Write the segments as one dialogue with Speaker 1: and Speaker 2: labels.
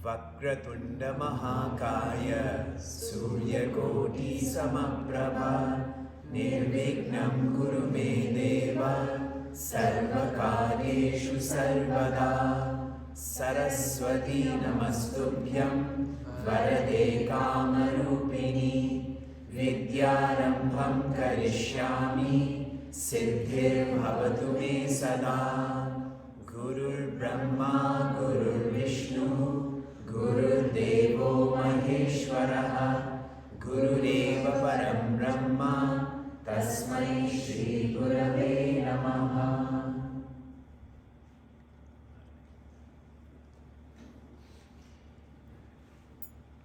Speaker 1: Vakratunda Mahakaya Suryakoti Samaprabha Nirvignam Guru Me Deva Sarvakareshu Sarvada Saraswati Namastubhyam Varade Kamarupini Vidyarambham Karishyami Siddhir Bhavatu Me Sada Gurur Brahma Gurur Vishnu Gurur Devo Maheshwaraha Gurudeva Param Brahma Tasmai Shri Gurave Namaha.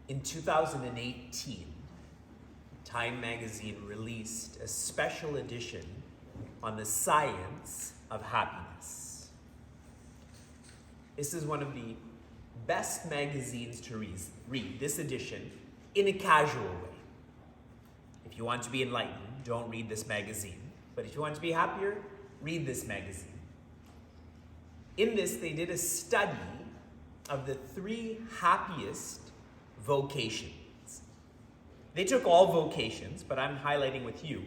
Speaker 1: In 2018, Time magazine released a special edition on the science of happiness. This is one of the best magazines to read, this edition, in a casual way. If you want to be enlightened, don't read this magazine. But if you want to be happier, read this magazine. In this, they did a study of the 3 happiest vocations. They took all vocations, but I'm highlighting with you.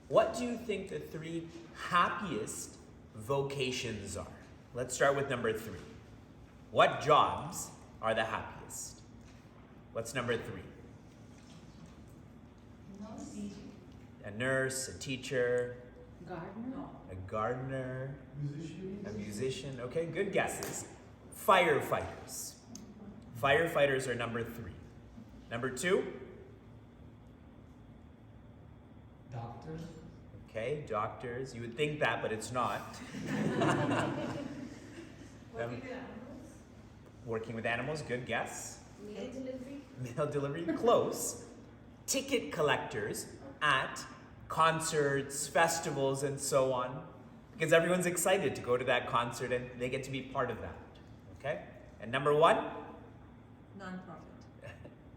Speaker 1: What do you think the 3 happiest vocations are? Let's start with number 3. What jobs are the happiest? What's number 3? A nurse, a teacher, a gardener, a musician. Okay, good guesses. Firefighters. Firefighters are number 3. Number 2?
Speaker 2: Doctors.
Speaker 1: Okay, doctors. You would think that, but it's not. Working with animals, good guess.
Speaker 3: Mail delivery?
Speaker 1: Mail delivery, close. Ticket collectors at concerts, festivals, and so on. Because everyone's excited to go to that concert and they get to be part of that. Okay? And number 1?
Speaker 3: Non-profit.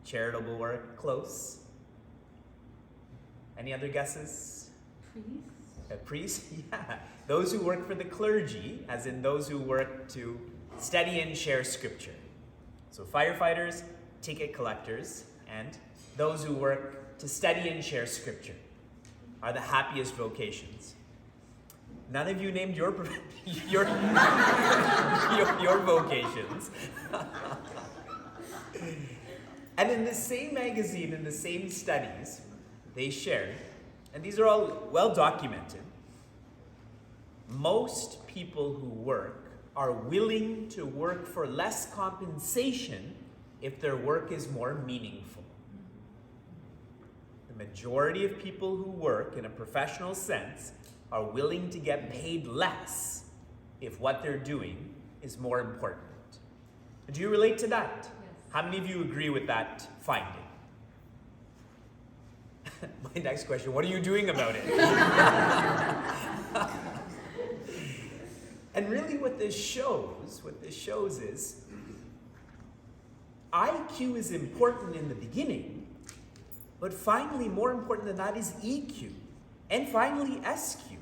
Speaker 1: Charitable work, close. Any other guesses?
Speaker 3: Priest?
Speaker 1: A priest? Yeah. Those who work for the clergy, as in those who work to study and share scripture. So firefighters, ticket collectors, and those who work to study and share scripture are the happiest vocations. None of you named your your vocations. And in the same magazine, in the same studies, they shared, and these are all well documented, most people who work are willing to work for less compensation if their work is more meaningful. The majority of people who work in a professional sense are willing to get paid less if what they're doing is more important. Do you relate to that?
Speaker 3: Yes.
Speaker 1: How many of you agree with that finding? My next question, what are you doing about it? And really what this shows is IQ is important in the beginning, but finally more important than that is EQ, and finally SQ.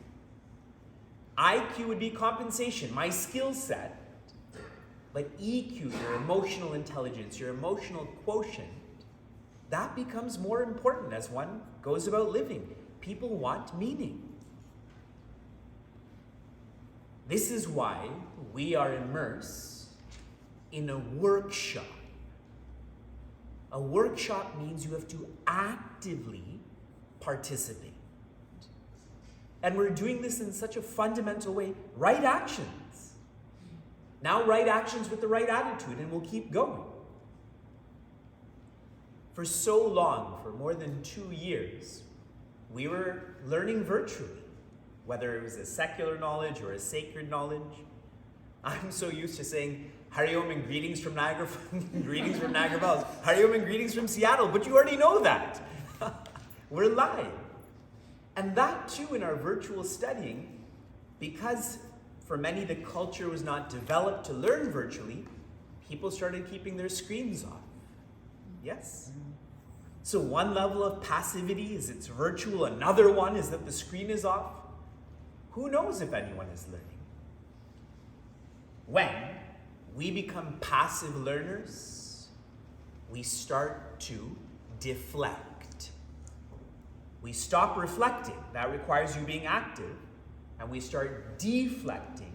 Speaker 1: IQ would be compensation, my skill set, but EQ, your emotional intelligence, your emotional quotient, that becomes more important as one goes about living. People want meaning. This is why we are immersed in a workshop. A workshop means you have to actively participate. And we're doing this in such a fundamental way. Right actions. Now right actions with the right attitude, and we'll keep going. For so long, for more than 2 years, we were learning virtually, whether it was a secular knowledge or a sacred knowledge. I'm so used to saying Hari Om and greetings from Niagara, greetings from Niagara Falls, Hari Om and greetings from Seattle, but you already know that. We're live. And that too in our virtual studying, because for many the culture was not developed to learn virtually, people started keeping their screens off. Yes? So one level of passivity is it's virtual, another one is that the screen is off. Who knows if anyone is learning? When we become passive learners, we start to deflect. We stop reflecting. That requires you being active. And we start deflecting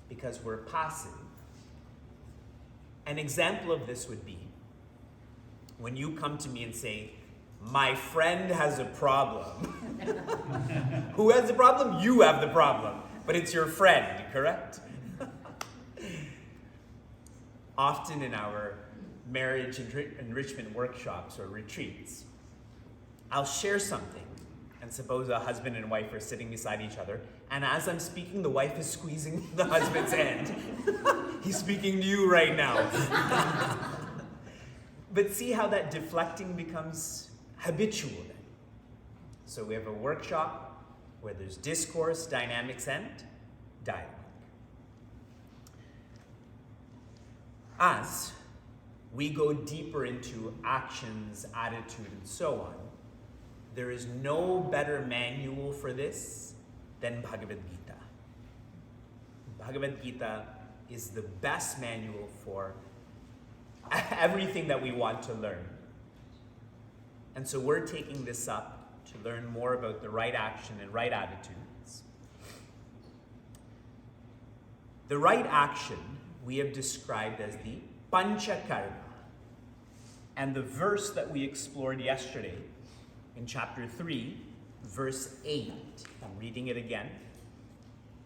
Speaker 1: because we're passive. An example of this would be when you come to me and say, my friend has a problem. Who has the problem? You have the problem. But it's your friend, correct? Often in our marriage enrichment workshops or retreats, I'll share something. And suppose a husband and wife are sitting beside each other, and as I'm speaking, the wife is squeezing the husband's hand. He's speaking to you right now. But see how that deflecting becomes habitual then. So we have a workshop where there's discourse, dynamics, and dialogue. As we go deeper into actions, attitude, and so on, there is no better manual for this than Bhagavad Gita. Bhagavad Gita is the best manual for everything that we want to learn. And so we're taking this up to learn more about the right action and right attitudes. The right action we have described as the Panchakarma. And the verse that we explored yesterday in chapter 3, verse 8, I'm reading it again.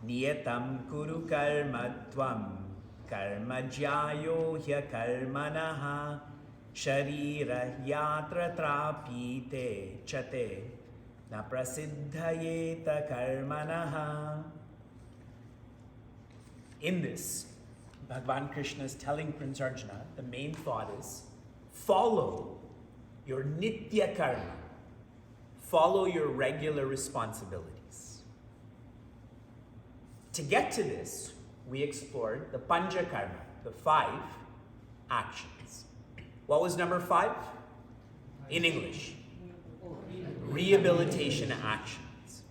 Speaker 1: Niyatam kuru karma tvam karma jyayo hya karmanaha sharira yatra trapite chate na prasiddhayeta karmanaha. In this, Bhagavan Krishna is telling Prince Arjuna, the main thought is, follow your nitya karma. Follow your regular responsibilities. To get to this, we explored the Panchakarma, the 5 actions. What was number 5? In English. Rehabilitation actions.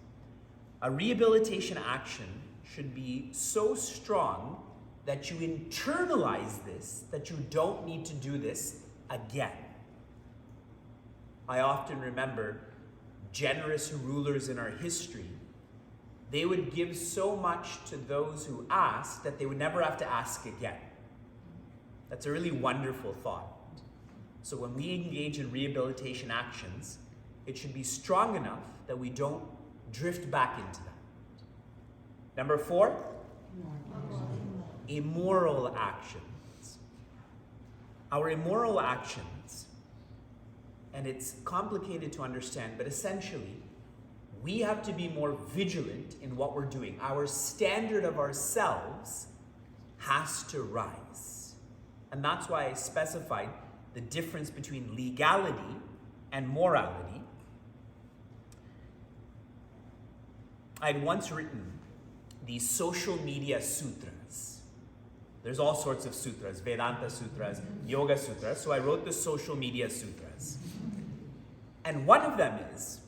Speaker 1: A rehabilitation action should be so strong that you internalize this, that you don't need to do this again. I often remember generous rulers in our history. They would give so much to those who asked that they would never have to ask again. That's a really wonderful thought. So when we engage in rehabilitation actions, it should be strong enough that we don't drift back into that. Number 4, immoral actions. Our immoral actions, and it's complicated to understand, but essentially, we have to be more vigilant in what we're doing. Our standard of ourselves has to rise. And that's why I specified the difference between legality and morality. I'd once written the social media sutras. There's all sorts of sutras, Vedanta sutras, Yoga sutras. So I wrote the social media sutras. And one of them is,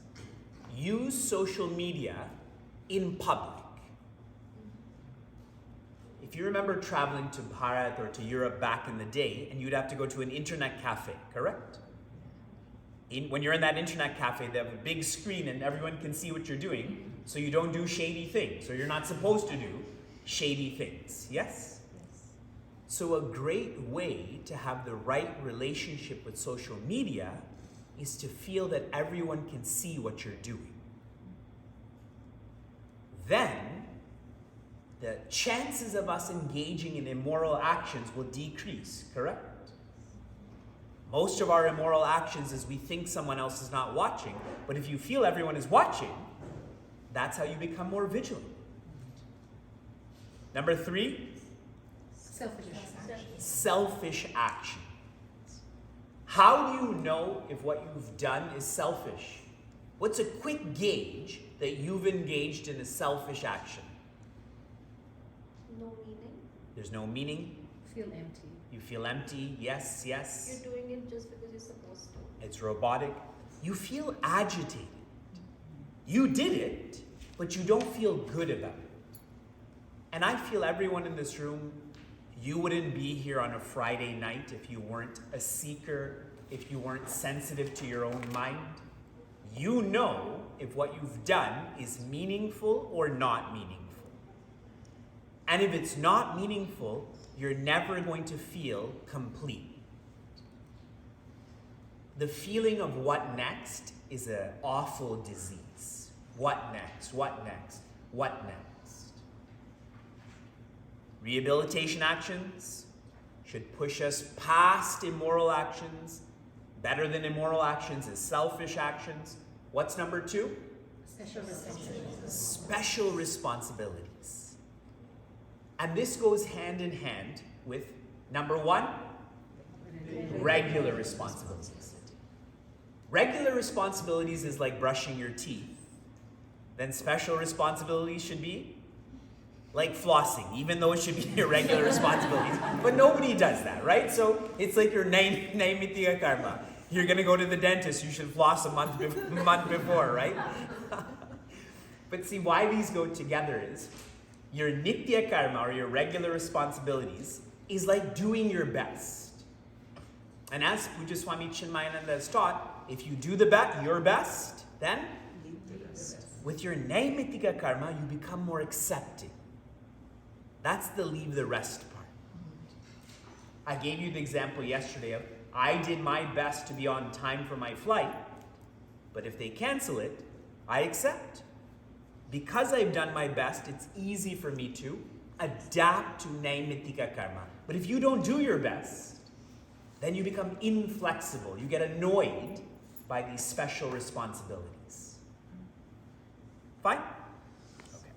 Speaker 1: use social media in public. If you remember traveling to Bharat or to Europe back in the day, and you'd have to go to an internet cafe, correct? When you're in that internet cafe, they have a big screen and everyone can see what you're doing, so you don't do shady things, or you're not supposed to do shady things, yes? So a great way to have the right relationship with social media is to feel that everyone can see what you're doing. Then, the chances of us engaging in immoral actions will decrease, correct? Most of our immoral actions is we think someone else is not watching, but if you feel everyone is watching, that's how you become more vigilant. Number 3, selfish action. How do you know if what you've done is selfish? What's a quick gauge that you've engaged in a selfish action?
Speaker 3: No meaning.
Speaker 1: There's no meaning.
Speaker 4: Feel empty.
Speaker 1: You feel empty. Yes, yes.
Speaker 3: You're doing it just because you're supposed to.
Speaker 1: It's robotic. You feel agitated. You did it, but you don't feel good about it. And I feel everyone in this room, You wouldn't be here on a Friday night if you weren't a seeker, if you weren't sensitive to your own mind. You know if what you've done is meaningful or not meaningful. And if it's not meaningful, you're never going to feel complete. The feeling of what next is an awful disease. What next? What next? What next? Rehabilitation actions should push us past immoral actions. Better than immoral actions is selfish actions. What's number 2? Special responsibilities. And this goes hand in hand with number 1, regular responsibilities. Regular responsibilities is like brushing your teeth. Then special responsibilities should be like flossing, even though it should be your regular responsibilities. But nobody does that, right? So it's like your naimitiga karma. You're going to go to the dentist, you should floss a month before, right? But see, why these go together is your nitya karma, or your regular responsibilities, is like doing your best. And as Puja Swami Chinmayananda has taught, if you do your best, then with your naimitika karma, you become more accepting. That's the leave the rest part. I gave you the example yesterday of I did my best to be on time for my flight, but if they cancel it, I accept. Because I've done my best, it's easy for me to adapt to naimitika karma. But if you don't do your best, then you become inflexible. You get annoyed by these special responsibilities. Fine? Okay.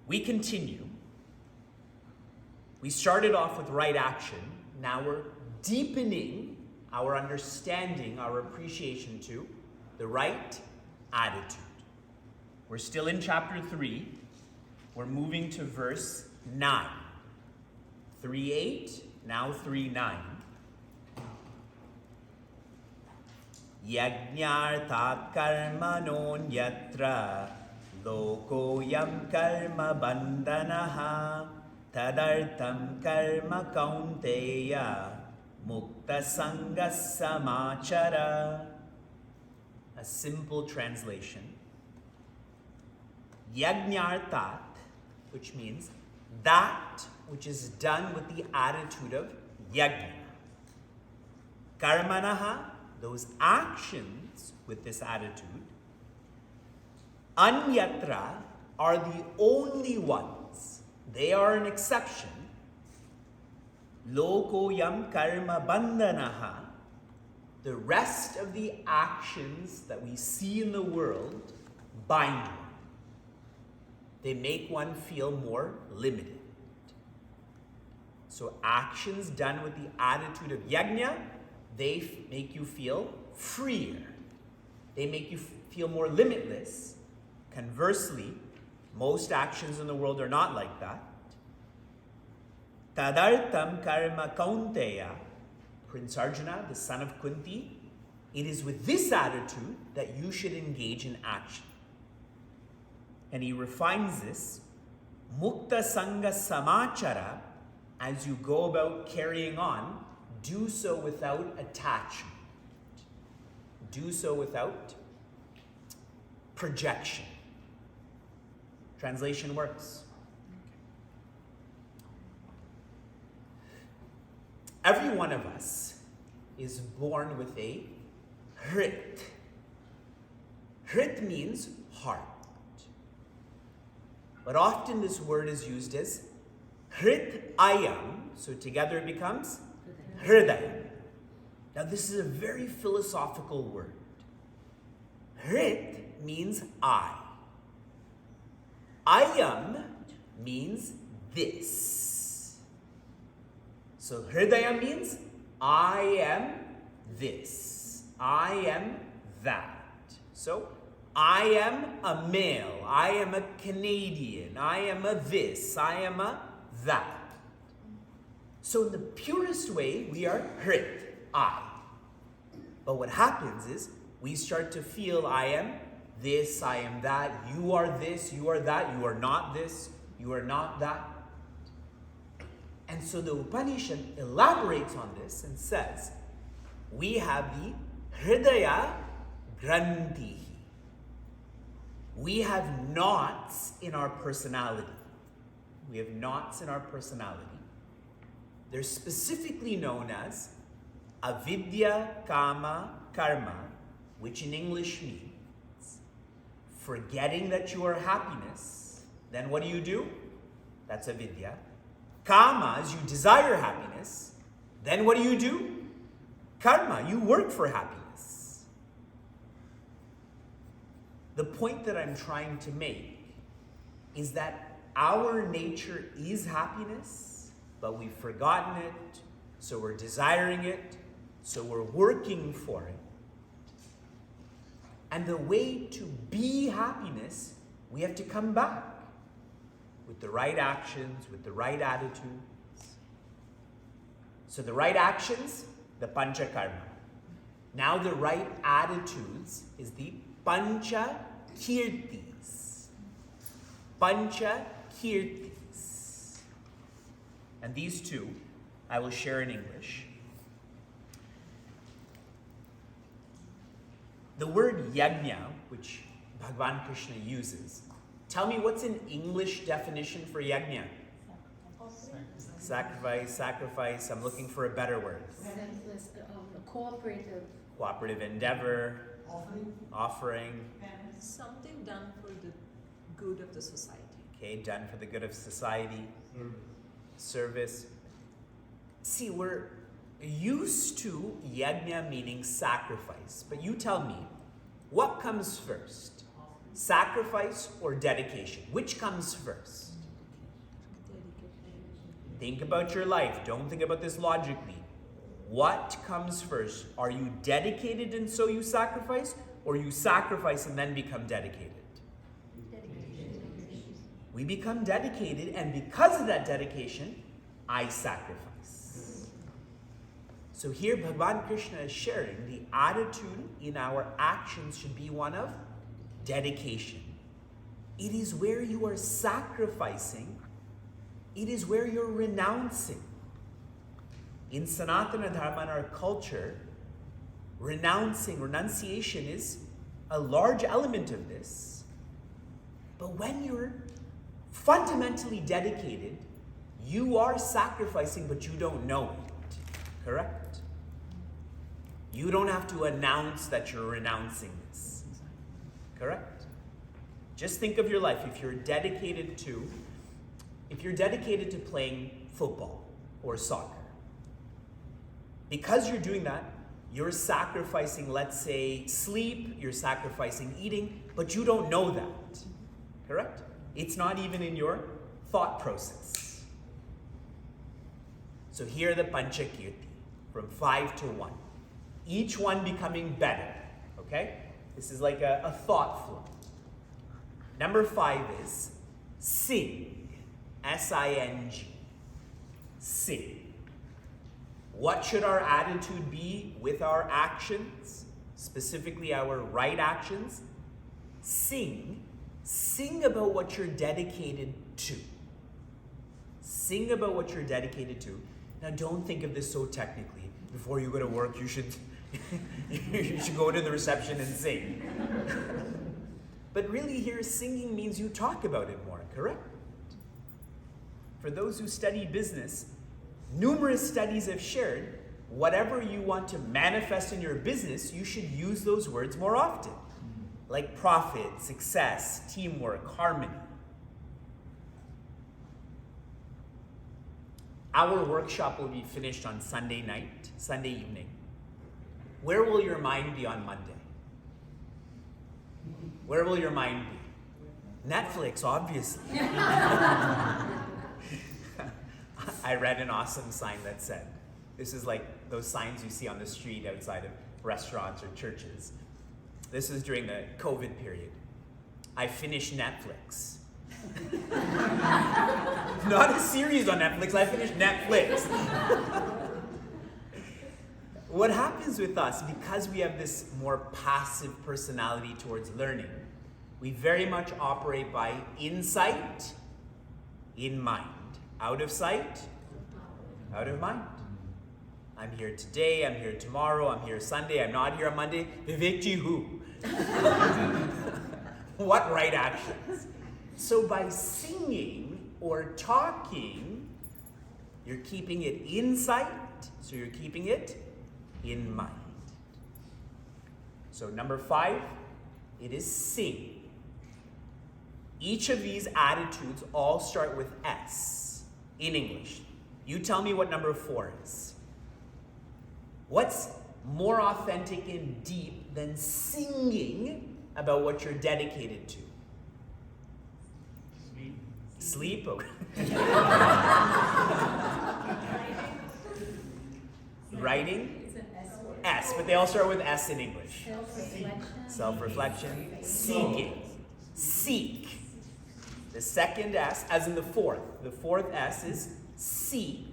Speaker 1: We continue. We started off with right action. Now we're deepening our understanding, our appreciation to the right attitude. We're still in chapter 3. We're moving to verse 9. 3:8, now 3:9. Yajñarthat karmanon yatra lokoyam karma bandanaha tadartam karma kaunteya mukta sanga samachara. A simple translation. Yajñarthat, which means that which is done with the attitude of yajna. Karmanaha, those actions with this attitude. Anyatra are the only ones. They are an exception. Lokoyam karma bandanaha. The rest of the actions that we see in the world bind one. They make one feel more limited. So actions done with the attitude of yajna, they make you feel freer. They make you feel more limitless. Conversely, most actions in the world are not like that. Tadartam karma kaunteya. Prince Arjuna, the son of Kunti, it is with this attitude that you should engage in action. And he refines this. Mukta sanga samachara, as you go about carrying on, do so without attachment. Do so without projection. Translation works. Every one of us is born with a hrit. Hrit means heart. But often this word is used as hrit ayam, so together it becomes hridayam. Now this is a very philosophical word. Hrit means I. Ayam means this. So hridayam means I am this. I am that. So I am a male. I am a Canadian. I am a this. I am a that. So in the purest way, we are hrit, I. But what happens is we start to feel I am this, I am that, you are this, you are that, you are not this, you are not that. And so the Upanishad elaborates on this and says, we have the Hridaya Granthi. We have knots in our personality. We have knots in our personality. They're specifically known as avidya, kama, karma, which in English means forgetting that you are happiness. Then what do? That's avidya. Kama is you desire happiness. Then what do? Karma, you work for happiness. The point that I'm trying to make is that our nature is happiness, but we've forgotten it, so we're desiring it, so we're working for it. And the way to be happiness, we have to come back with the right actions, with the right attitudes. So the right actions, the pancha karma. Now the right attitudes is the pancha kirtis. Pancha kirtis. And these two I will share in English. The word yajna, which Bhagavan Krishna uses, tell me what's an English definition for yajna? Sacrifice. I'm looking for a better word.
Speaker 3: Cooperative.
Speaker 1: Cooperative endeavor. Offering.
Speaker 4: Something done for the good of the society.
Speaker 1: Okay, done for the good of society. Service. See, we're used to yajna meaning sacrifice, but you tell me, what comes first? Sacrifice or dedication? Which comes first? Think about your life. Don't think about this logically. What comes first? Are you dedicated and so you sacrifice, or you sacrifice and then become dedicated? We become dedicated, and because of that dedication, I sacrifice. So here Bhagavan Krishna is sharing the attitude in our actions should be one of dedication. It is where you are sacrificing. It is where you're renouncing. In Sanatana Dharma, in our culture, renunciation is a large element of this. But when you're fundamentally dedicated, you are sacrificing, but you don't know it. Correct? You don't have to announce that you're renouncing this. Correct? Just think of your life. If you're dedicated to playing football or soccer, because you're doing that, you're sacrificing, let's say, sleep, you're sacrificing eating, but you don't know that. Correct? It's not even in your thought process. So here are the Panchakirti, from 5 to 1. Each one becoming better. Okay? This is like a thought flow. Number 5 is sing. S-I-N-G. Sing. What should our attitude be with our actions? Specifically our right actions? Sing. Sing about what you're dedicated to. Sing about what you're dedicated to. Now don't think of this so technically. Before you go to work, you should go to the reception and sing. But really here, singing means you talk about it more, correct? For those who study business, numerous studies have shared whatever you want to manifest in your business, you should use those words more often. Like profit, success, teamwork, harmony. Our workshop will be finished on Sunday night, Sunday evening. Where will your mind be on Monday? Where will your mind be? Netflix, obviously. I read an awesome sign that said, this is like those signs you see on the street outside of restaurants or churches. This is during the COVID period. I finished Netflix. Not a series on Netflix, I finished Netflix. What happens with us, because we have this more passive personality towards learning, we very much operate by insight, in mind. Out of sight, out of mind. I'm here today, I'm here tomorrow, I'm here Sunday, I'm not here on Monday. Vivekji who? What right actions? So by singing or talking, you're keeping it in sight, so you're keeping it in mind. So number 5, it is sing. Each of these attitudes all start with S in English. You tell me what number 4 is. What's more authentic and deep than singing about what you're dedicated to? Sleep? Okay. Writing? S, but they all start with S in English. Self-reflection. Seeking. Seek. The second S, as in the fourth. The fourth S is seek.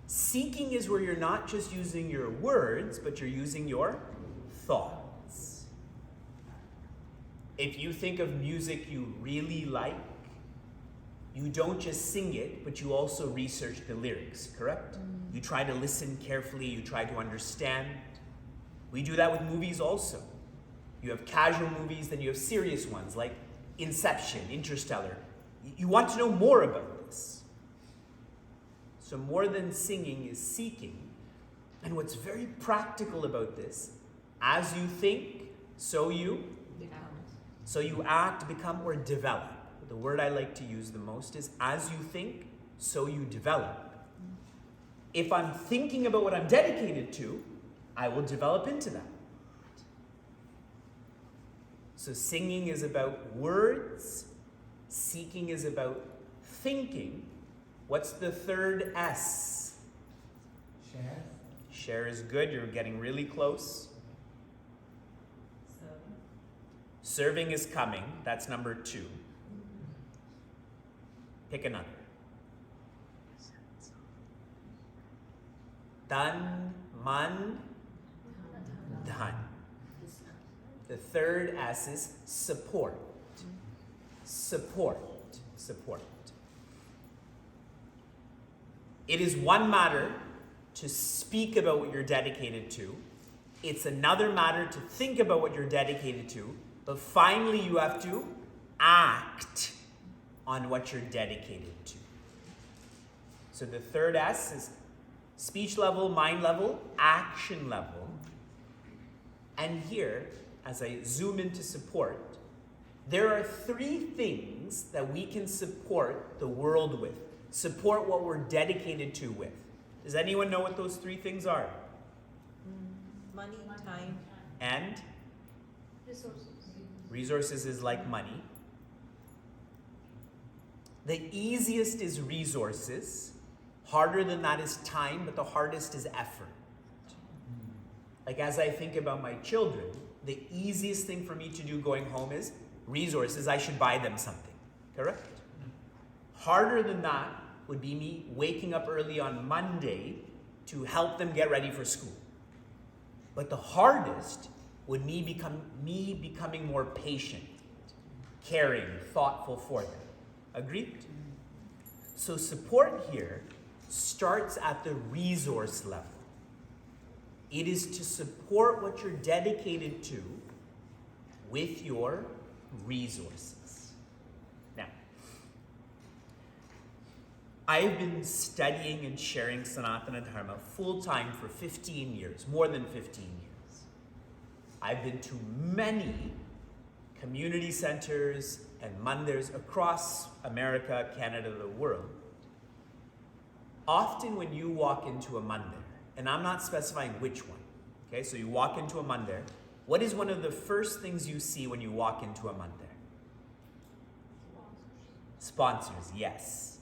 Speaker 1: Seeking is where you're not just using your words, but you're using your thoughts. If you think of music you really like, you don't just sing it, but you also research the lyrics, correct? You try to listen carefully, you try to understand. We do that with movies also. You have casual movies, then you have serious ones like Inception, Interstellar. You want to know more about this. So more than singing is seeking. And what's very practical about this, as you think, so you act, become, or develop. The word I like to use the most is as you think, so you develop. If I'm thinking about what I'm dedicated to, I will develop into that. So singing is about words, seeking is about thinking. What's the third S?
Speaker 2: Share.
Speaker 1: Share is good, you're getting really close. Serving is coming, that's number 2. Pick another. Done, man, done. The third S is support. Support. Support. It is one matter to speak about what you're dedicated to. It's another matter to think about what you're dedicated to. But finally, you have to act on what you're dedicated to. So the third S is speech level, mind level, action level. And here, as I zoom into support, there are 3 things that we can support the world with. Support what we're dedicated to with. Does anyone know what those 3 things are?
Speaker 4: Money, time.
Speaker 1: And?
Speaker 3: Resources.
Speaker 1: Resources is like money. The easiest is resources. Harder than that is time, but the hardest is effort. Like as I think about my children, the easiest thing for me to do going home is resources. I should buy them something, correct? Harder than that would be me waking up early on Monday to help them get ready for school. But the hardest would me becoming more patient, caring, thoughtful for them. Agreed? So support here starts at the resource level. It is to support what you're dedicated to with your resources. Now, I've been studying and sharing Sanatana Dharma full-time for 15 years, more than 15 years. I've been to many community centers and mandirs across America, Canada, the world. Often when you walk into a mandir, and I'm not specifying which one, okay, so you walk into a mandir, what is one of the first things you see when you walk into a mandir? Sponsors, yes.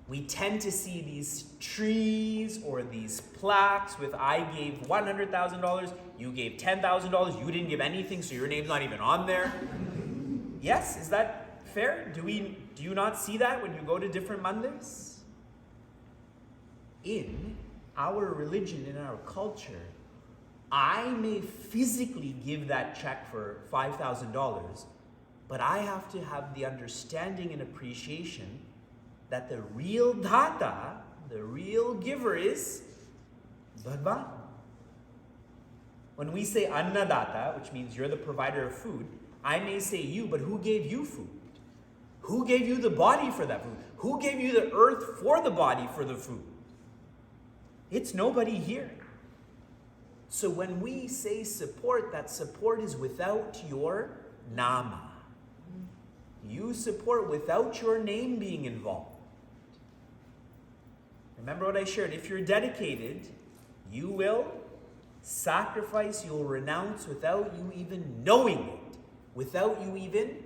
Speaker 1: We tend to see these trees or these plaques with I gave $100,000, you gave $10,000, you didn't give anything, so your name's not even on there. Yes, is that fair? Do you not see that when you go to different mandirs? In our religion, in our culture, I may physically give that check for $5,000, but I have to have the understanding and appreciation that the real data the real giver is Bhagwan. When we say Annadatta, which means you're the provider of food, I may say you, but who gave you food? Who gave you the body for that food? Who gave you the earth for the body for the food? It's nobody here. So when we say support, that support is without your nama. You support without your name being involved. Remember what I shared. If you're dedicated, you will sacrifice, you'll renounce without you even knowing it, without you even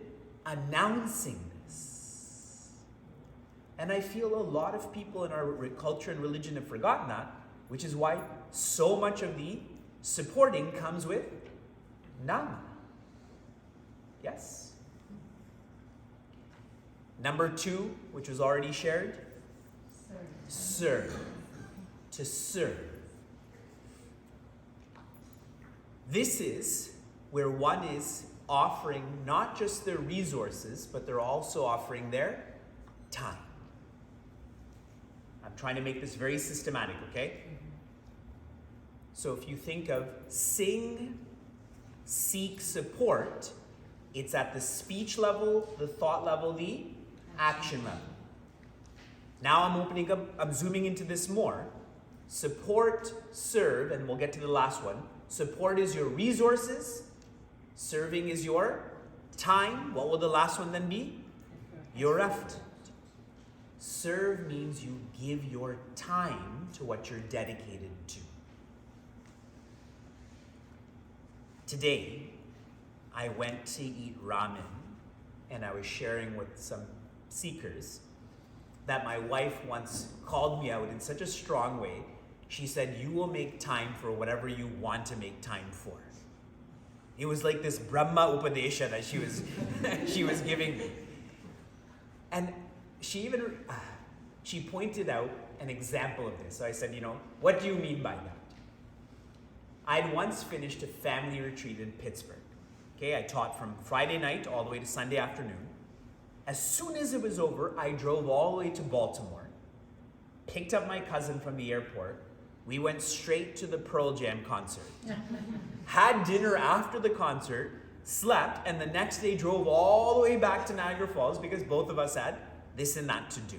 Speaker 1: announcing this. And I feel a lot of people in our culture and religion have forgotten that, which is why so much of the supporting comes with nama. Yes? Number 2, which was already shared, serve. To serve. This is where one is offering not just their resources, but they're also offering their time. I'm trying to make this very systematic, okay? So if you think of sing, seek, support, it's at the speech level, the thought level, the action level. Now I'm zooming into this more. Support, serve, and we'll get to the last one. Support is your resources. Serving is your time. What will the last one then be? Your effort. Serve means you give your time to what you're dedicated to. Today, I went to eat ramen, and I was sharing with some seekers that my wife once called me out in such a strong way. She said, you will make time for whatever you want to make time for. It was like this Brahma Upadesha that she was giving me. And she pointed out an example of this. So I said, what do you mean by that? I'd once finished a family retreat in Pittsburgh. Okay, I taught from Friday night all the way to Sunday afternoon. As soon as it was over, I drove all the way to Baltimore, picked up my cousin from the airport. We went straight to the Pearl Jam concert. Had dinner after the concert, slept, and the next day drove all the way back to Niagara Falls because both of us had this and that to do.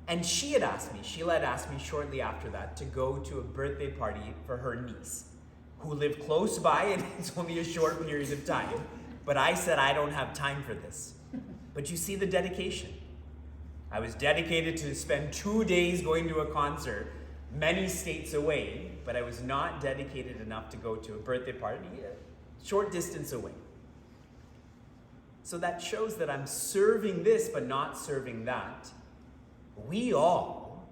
Speaker 1: And Sheila had asked me shortly after that to go to a birthday party for her niece, who lived close by, and it's only a short period of time. But I said, I don't have time for this. But you see the dedication. I was dedicated to spend 2 days going to a concert many states away, but I was not dedicated enough to go to a birthday party a short distance away. So that shows that I'm serving this, but not serving that. We all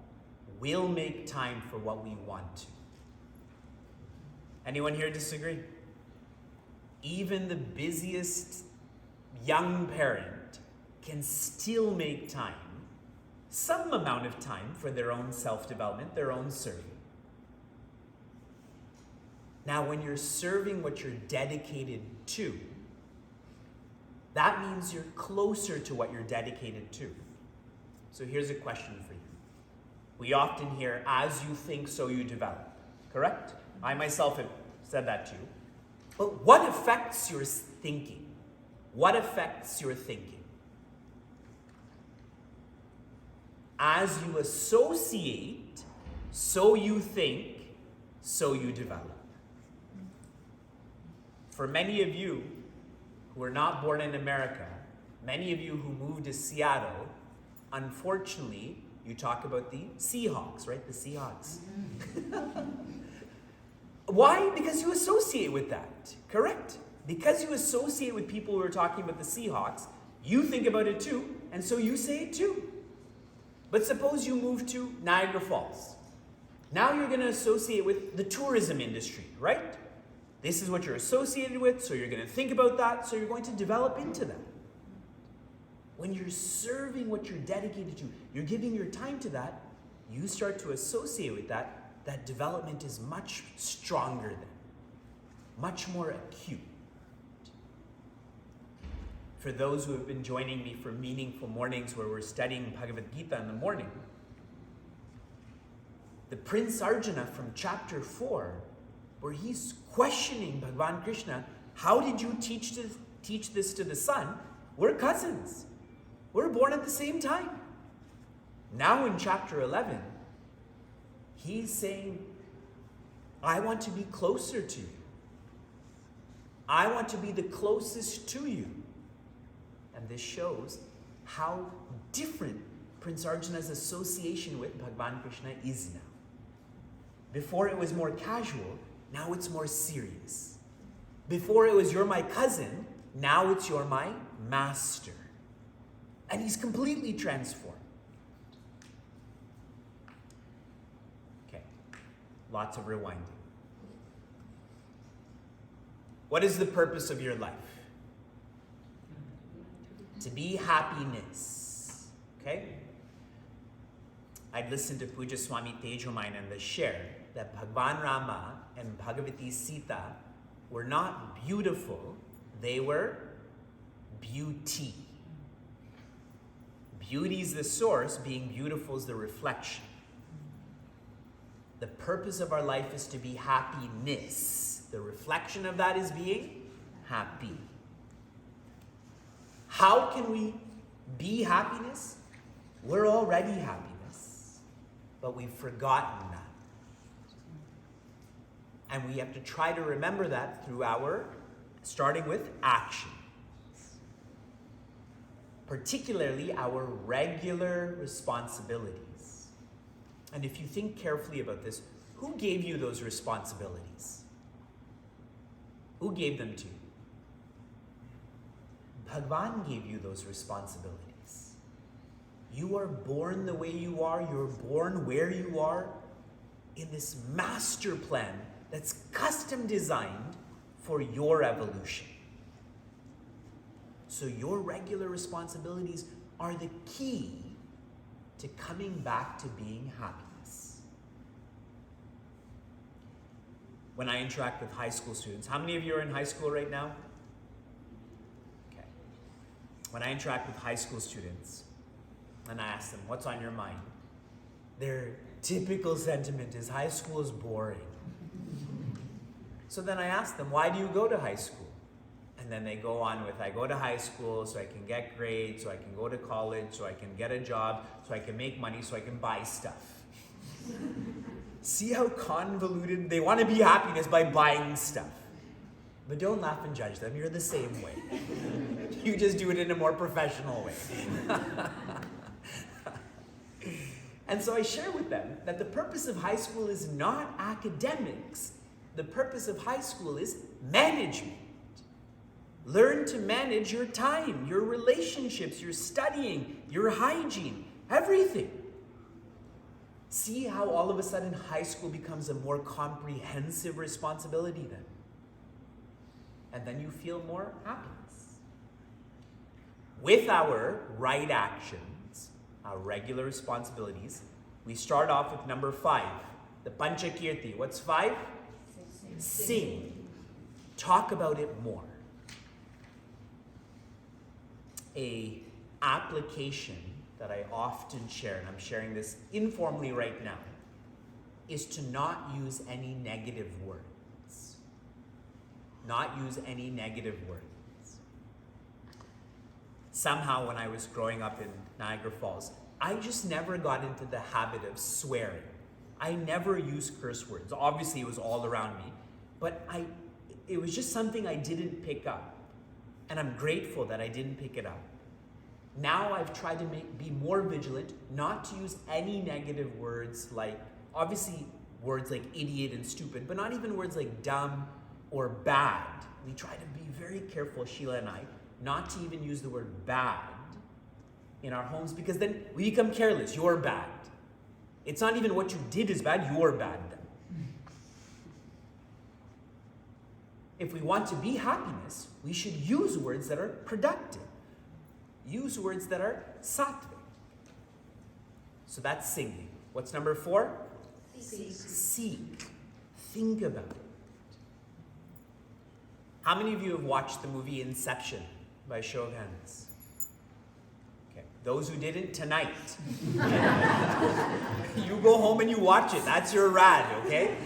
Speaker 1: will make time for what we want to. Anyone here disagree? Even the busiest young parent can still make time, some amount of time, for their own self-development, their own serving. Now, when you're serving what you're dedicated to, that means you're closer to what you're dedicated to. So here's a question for you. We often hear, as you think, so you develop. Correct? I myself have said that too. But what affects your thinking? What affects your thinking? As you associate, so you think, so you develop. For many of you who are not born in America, many of you who moved to Seattle, unfortunately, you talk about the Seahawks, right? The Seahawks. Why? Because you associate with that, correct? Because you associate with people who are talking about the Seahawks, you think about it too, and so you say it too. But suppose you move to Niagara Falls. Now you're going to associate with the tourism industry, right? This is what you're associated with, so you're going to think about that, so you're going to develop into that. When you're serving what you're dedicated to, you're giving your time to that, you start to associate with that. That development is much stronger then, much more acute. For those who have been joining me for meaningful mornings where we're studying Bhagavad Gita in the morning, the Prince Arjuna from chapter 4, where he's questioning Bhagavan Krishna, how did you teach this to the son? We're cousins. We're born at the same time. Now in chapter 11, he's saying, I want to be closer to you. I want to be the closest to you. And this shows how different Prince Arjuna's association with Bhagavan Krishna is now. Before it was more casual, now it's more serious. Before it was, you're my cousin, now it's, you're my master. And he's completely transformed. Okay, lots of rewinding. What is the purpose of your life? To be happiness. Okay? I'd listened to Puja Swami Tejomayananda share that Bhagwan Rama and Bhagavati Sita were not beautiful, they were beauty. Beauty is the source, being beautiful is the reflection. The purpose of our life is to be happiness. The reflection of that is being happy. How can we be happiness? We're already happiness, but we've forgotten that. And we have to try to remember that through starting with action. Particularly our regular responsibilities. And if you think carefully about this, who gave you those responsibilities? Who gave them to you? Bhagwan gave you those responsibilities. You are born the way you are. You're born where you are in this master plan that's custom designed for your evolution. So your regular responsibilities are the key to coming back to being happiness. When I interact with high school students, how many of you are in high school right now? Okay. When I interact with high school students and I ask them, what's on your mind? Their typical sentiment is, high school is boring. So then I ask them, why do you go to high school? And then they go on with, I go to high school so I can get grades, so I can go to college, so I can get a job, so I can make money, so I can buy stuff. See how convoluted? They want to be happiness by buying stuff. But don't laugh and judge them. You're the same way. You just do it in a more professional way. And so I share with them that the purpose of high school is not academics. The purpose of high school is management. Learn to manage your time, your relationships, your studying, your hygiene, everything. See how all of a sudden high school becomes a more comprehensive responsibility then. And then you feel more happiness. With our right actions, our regular responsibilities, we start off with number 5, the Panchakirti. What's 5? Sing. Talk about it more. A application that I often share, and I'm sharing this informally right now, is to not use any negative words. Not use any negative words. Somehow when I was growing up in Niagara Falls, I just never got into the habit of swearing. I never used curse words. Obviously it was all around me, but it was just something I didn't pick up. And I'm grateful that I didn't pick it up. Now I've tried to be more vigilant, not to use any negative words like, obviously words like idiot and stupid, but not even words like dumb or bad. We try to be very careful, Sheila and I, not to even use the word bad in our homes, because then we become careless. You're bad. It's not even what you did is bad, you're bad then. If we want to be happiness, we should use words that are productive. Use words that are sattvic. So that's singing. What's number 4? Seek. Think about it. How many of you have watched the movie Inception by show of hands? Okay. Those who didn't, tonight. You go home and you watch it. That's your rad, okay?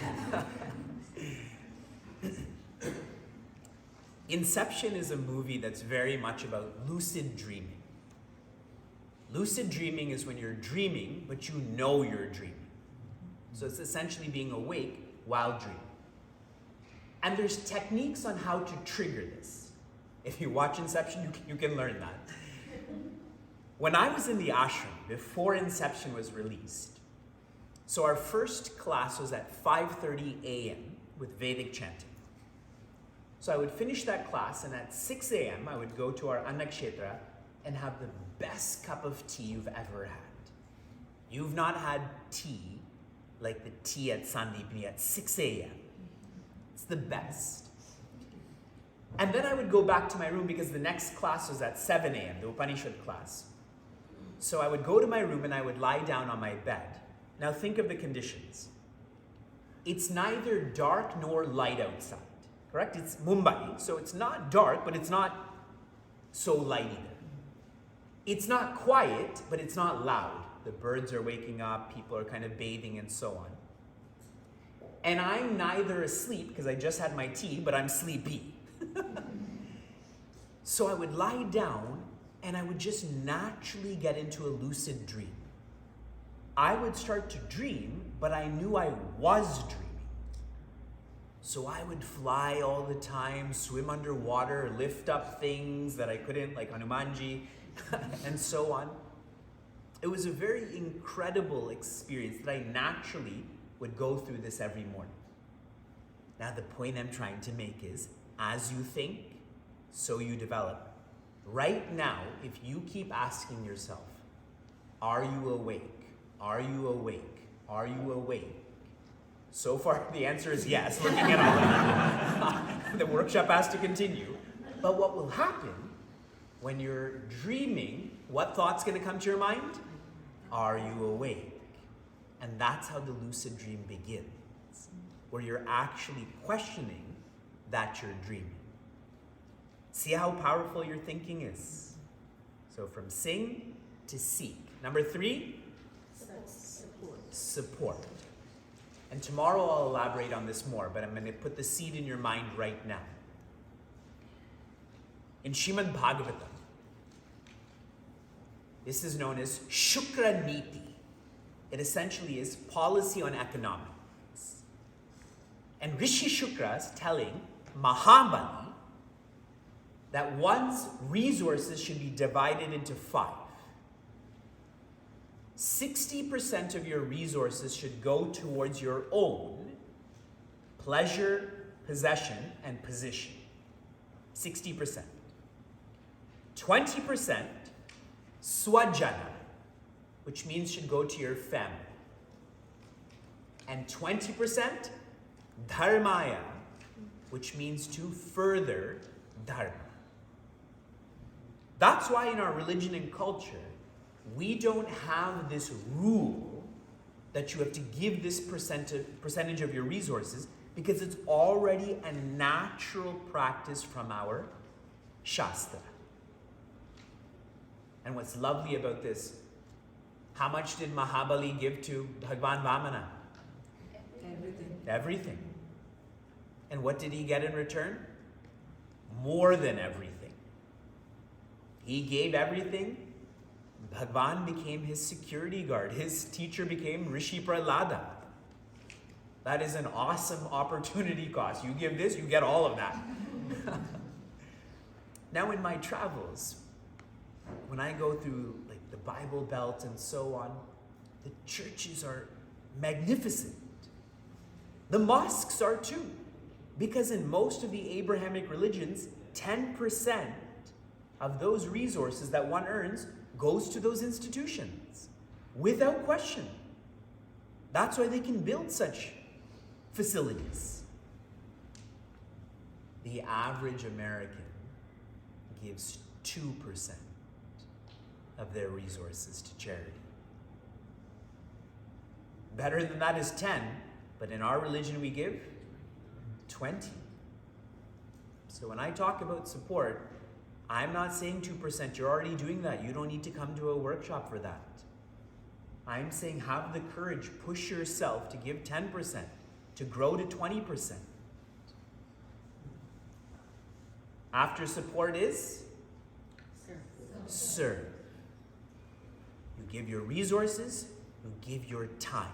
Speaker 1: Inception is a movie that's very much about lucid dreaming. Lucid dreaming is when you're dreaming, but you know you're dreaming. So it's essentially being awake while dreaming. And there's techniques on how to trigger this. If you watch Inception, you can learn that. When I was in the ashram, before Inception was released, so our first class was at 5:30 a.m. with Vedic chanting. So I would finish that class, and at 6 a.m. I would go to our Annakshetra and have the best cup of tea you've ever had. You've not had tea like the tea at Sandipani at 6 a.m. It's the best. And then I would go back to my room because the next class was at 7 a.m., the Upanishad class. So I would go to my room and I would lie down on my bed. Now think of the conditions. It's neither dark nor light outside, correct? It's Mumbai, so it's not dark, but it's not so light either. It's not quiet, but it's not loud. The birds are waking up, people are kind of bathing and so on. And I'm neither asleep, because I just had my tea, but I'm sleepy. So I would lie down and I would just naturally get into a lucid dream. I would start to dream, but I knew I was dreaming. So I would fly all the time, swim underwater, lift up things that I couldn't, like Hanumanji, and so on. It was a very incredible experience that I naturally would go through this every morning. Now the point I'm trying to make is, as you think, so you develop. Right now, if you keep asking yourself, are you awake? Are you awake? Are you awake? So far, the answer is yes, looking at all of you. The workshop has to continue. But what will happen when you're dreaming, what thought's going to come to your mind? Are you awake? And that's how the lucid dream begins, where you're actually questioning that you're dreaming. See how powerful your thinking is? So from sing to seek. Number 3, support. And tomorrow I'll elaborate on this more, but I'm going to put the seed in your mind right now. In Srimad Bhagavatam, this is known as Shukra Niti. It essentially is policy on economics. And Rishi Shukra is telling Mahabali that one's resources should be divided into 5. 60% of your resources should go towards your own pleasure, possession, and position. 60%. 20% swajana, which means should go to your family. And 20% dharmaya, which means to further dharma. That's why in our religion and culture, we don't have this rule that you have to give this percentage of your resources, because it's already a natural practice from our Shastra. And what's lovely about this, how much did Mahabali give to Bhagwan Vamana? Everything. And what did he get in return? More than everything. He gave everything. Bhagwan became his security guard. His teacher became Rishi Prahlada. That is an awesome opportunity cost. You give this, you get all of that. Now in my travels, when I go through like the Bible Belt and so on, the churches are magnificent. The mosques are too. Because in most of the Abrahamic religions, 10% of those resources that one earns goes to those institutions, without question. That's why they can build such facilities. The average American gives 2% of their resources to charity. Better than that is 10, but in our religion we give 20. So when I talk about support, I'm not saying 2%. You're already doing that. You don't need to come to a workshop for that. I'm saying have the courage, push yourself to give 10%, to grow to 20%. After support is? Serve. You give your resources, you give your time.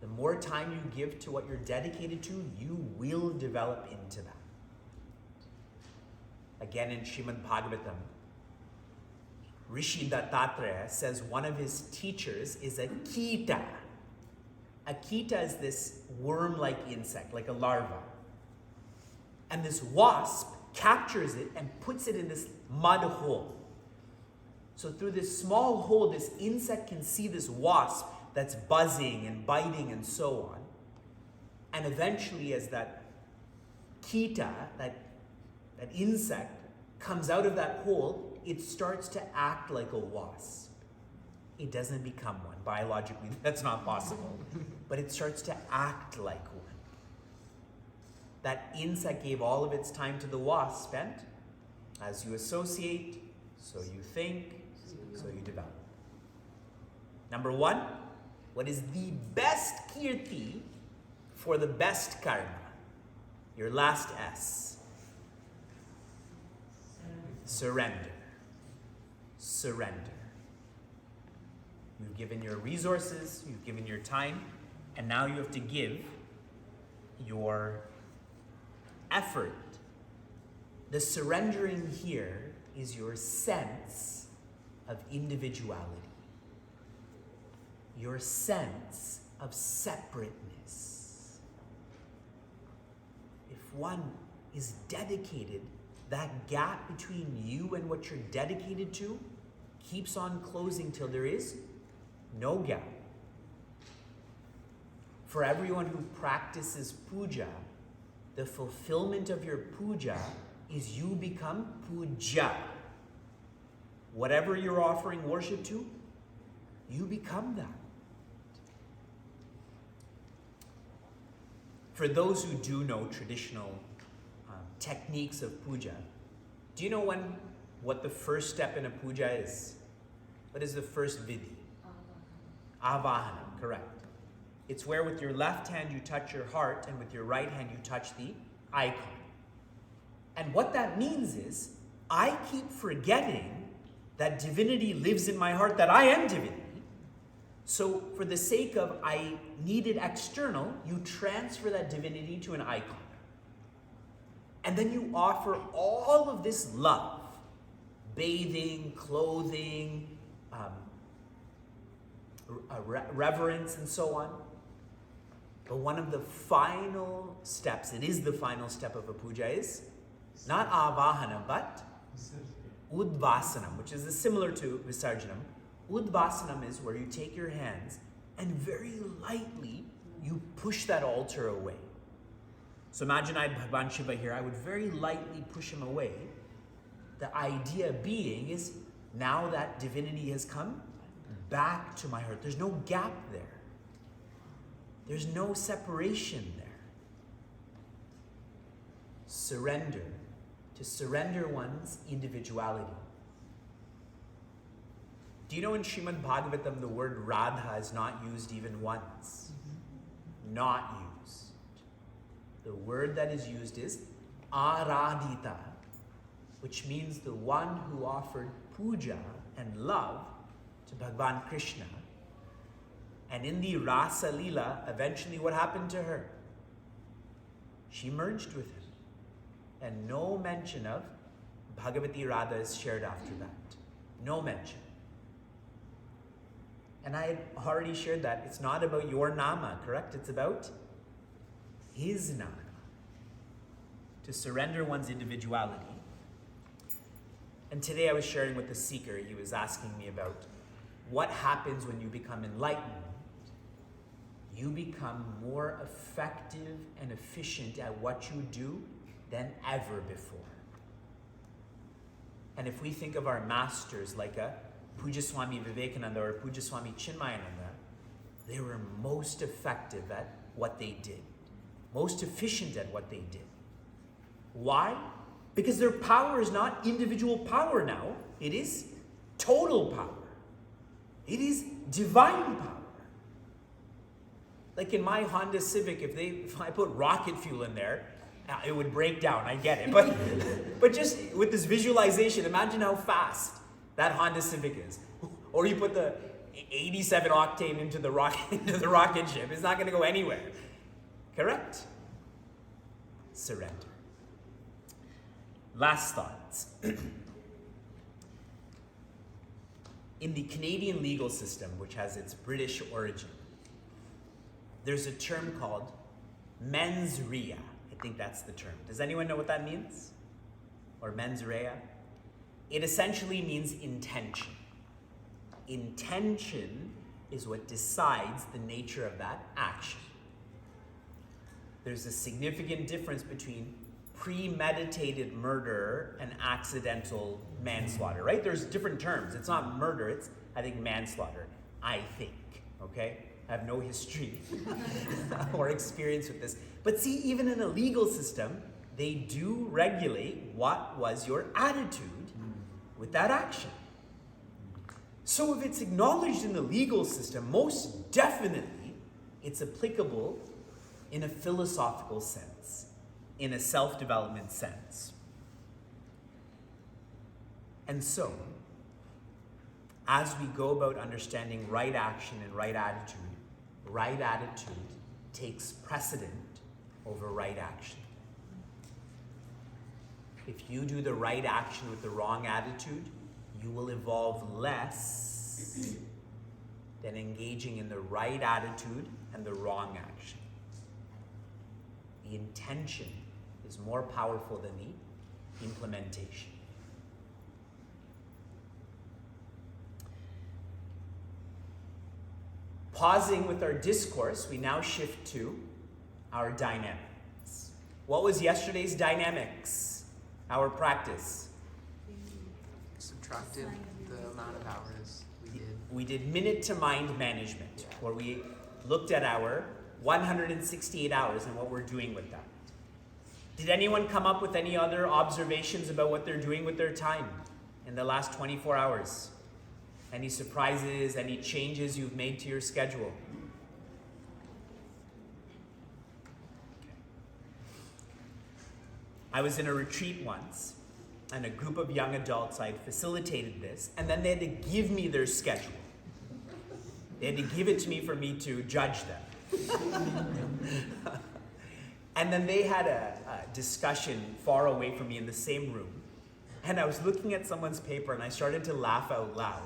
Speaker 1: The more time you give to what you're dedicated to, you will develop into that. Again, in Srimad Bhagavatam, Rishi Dattatreya says one of his teachers is a kita. A kita is this worm-like insect, like a larva. And this wasp captures it and puts it in this mud hole. So through this small hole, this insect can see this wasp that's buzzing and biting and so on. And eventually, as that kita, that insect, comes out of that hole, it starts to act like a wasp. It doesn't become one. Biologically, that's not possible. But it starts to act like one. That insect gave all of its time to the wasp, and as you associate, so you think, so you develop. Number 1, what is the best kirti for the best karma? Your last S. Surrender. Surrender. You've given your resources, you've given your time, and now you have to give your effort. The surrendering here is your sense of individuality, your sense of separateness. If one is dedicated, that gap between you and what you're dedicated to keeps on closing till there is no gap. For everyone who practices puja, the fulfillment of your puja is you become puja. Whatever you're offering worship to, you become that. For those who do know traditional techniques of puja, do you know what the first step in a puja is? What is the first vidhi? Avahanam, correct. It's where with your left hand you touch your heart and with your right hand you touch the icon. And what that means is, I keep forgetting that divinity lives in my heart, that I am divinity. So for the sake of I need it external, you transfer that divinity to an icon. And then you offer all of this love, bathing, clothing, reverence, and so on. But one of the final steps, it is the final step of a puja, is not avahanam, but udvasanam, which is similar to visarjanam. Udvasanam is where you take your hands and very lightly you push that altar away. So imagine I had Bhagwan Shiva here, I would very lightly push him away. The idea being is now that divinity has come back to my heart. There's no gap there. There's no separation there. Surrender. To surrender one's individuality. Do you know in Srimad Bhagavatam the word Radha is not used even once? Not used. The word that is used is Aradhita, which means the one who offered puja and love to Bhagavan Krishna. And in the Rasa Leela, eventually what happened to her? She merged with him. And no mention of Bhagavati Radha is shared after that. No mention. And I had already shared that. It's not about your nama, correct? It's about his nama. To surrender one's individuality. And today I was sharing with the seeker, he was asking me about what happens when you become enlightened. You become more effective and efficient at what you do than ever before. And if we think of our masters like a Puja Swami Vivekananda or Puja Swami Chinmayananda, they were most effective at what they did, most efficient at what they did. Why? Because their power is not individual power now. It is total power. It is divine power. Like in my Honda Civic, if I put rocket fuel in there, it would break down. I get it. But just with this visualization, imagine how fast that Honda Civic is. Or you put the 87 octane into the rocket ship. It's not going to go anywhere. Correct? Surrender. Last thoughts. In the Canadian legal system, which has its British origin, there's a term called mens rea. I think that's the term. Does anyone know what that means? Or mens rea? It essentially means intention. Intention is what decides the nature of that action. There's a significant difference between premeditated murder and accidental manslaughter, right? There's different terms. It's not murder, it's, I think, manslaughter. I think, okay? I have no history or experience with this. But see, even in a legal system, they do regulate what was your attitude with that action. So if it's acknowledged in the legal system, most definitely it's applicable in a philosophical sense, in a self-development sense. And so, as we go about understanding right action and right attitude takes precedent over right action. If you do the right action with the wrong attitude, you will evolve less than engaging in the right attitude and the wrong action. The intention is more powerful than the implementation. Pausing with our discourse, we now shift to our dynamics. What was yesterday's dynamics? Our practice.
Speaker 5: Subtracted the amount of hours we did.
Speaker 1: We did minute to mind management, where we looked at our 168 hours and what we're doing with that. Did anyone come up with any other observations about what they're doing with their time in the last 24 hours? Any surprises, any changes you've made to your schedule? I was in a retreat once, and a group of young adults, I had facilitated this, and then they had to give me their schedule. They had to give it to me for me to judge them. And then they had a discussion far away from me in the same room. And I was looking at someone's paper and I started to laugh out loud.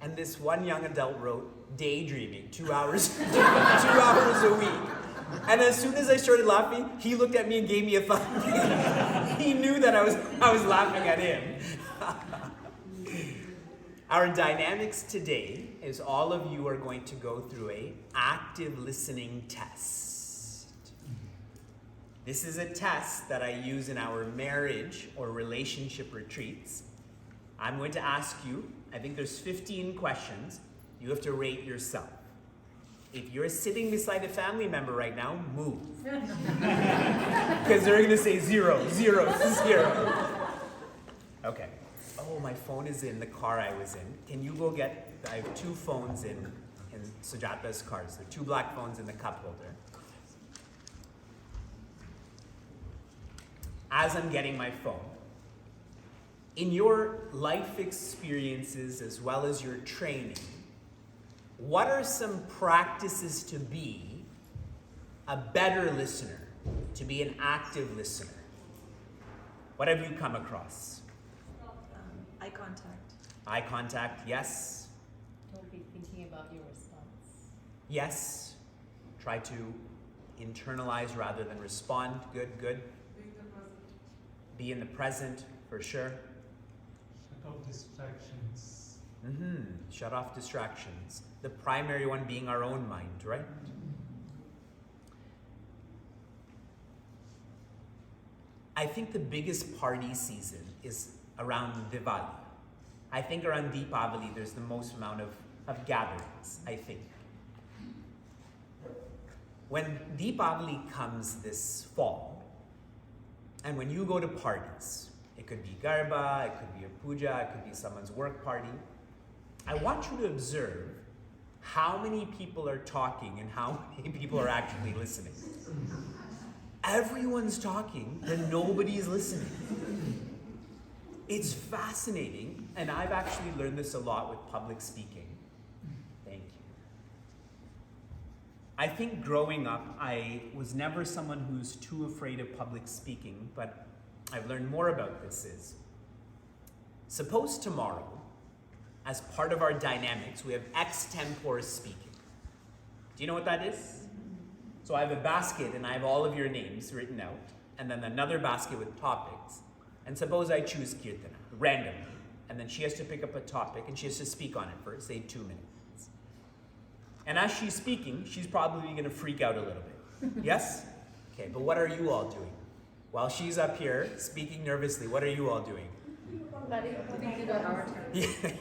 Speaker 1: And this one young adult wrote, daydreaming, 2 hours, 2 hours a week. And as soon as I started laughing, he looked at me and gave me a thumb. He knew that I was laughing at him. Our dynamics today is all of you are going to go through an active listening test. This is a test that I use in our marriage or relationship retreats. I'm going to ask you, I think there's 15 questions. You have to rate yourself. If you're sitting beside a family member right now, move. Because they're going to say 0, 0, 0. Okay. Oh, my phone is in the car I was in. Can you go get, I have 2 phones in Sujata's cars. There are 2 black phones in the cup holder. As I'm getting my phone, in your life experiences as well as your training, what are some practices to be a better listener, to be an active listener? What have you come across?
Speaker 4: Eye contact.
Speaker 1: Eye contact, yes.
Speaker 6: Don't be thinking about your response.
Speaker 1: Yes. Try to internalize rather than respond. Good, good. Be in the present, for sure.
Speaker 2: Shut off distractions.
Speaker 1: Shut off distractions. The primary one being our own mind, right? I think the biggest party season is around Diwali. I think around Deepavali there's the most amount of gatherings, I think. When Deepavali comes this fall, And when you go to parties, it could be garba, it could be a puja, it could be someone's work party, I want you to observe how many people are talking and how many people are actually listening. Everyone's talking, but nobody's listening. It's fascinating, and I've actually learned this a lot with public speaking. Thank you. I think growing up, I was never someone who's too afraid of public speaking, but I've learned more about this is, suppose tomorrow, as part of our dynamics, we have extempore speaking. Do you know what that is? So I have a basket and I have all of your names written out, and then another basket with topics. And suppose I choose Kirtana, randomly, and then she has to pick up a topic and she has to speak on it for, say, 2 minutes. And as she's speaking, she's probably going to freak out a little bit. Yes? Okay, but what are you all doing? While she's up here speaking nervously, what are you all doing?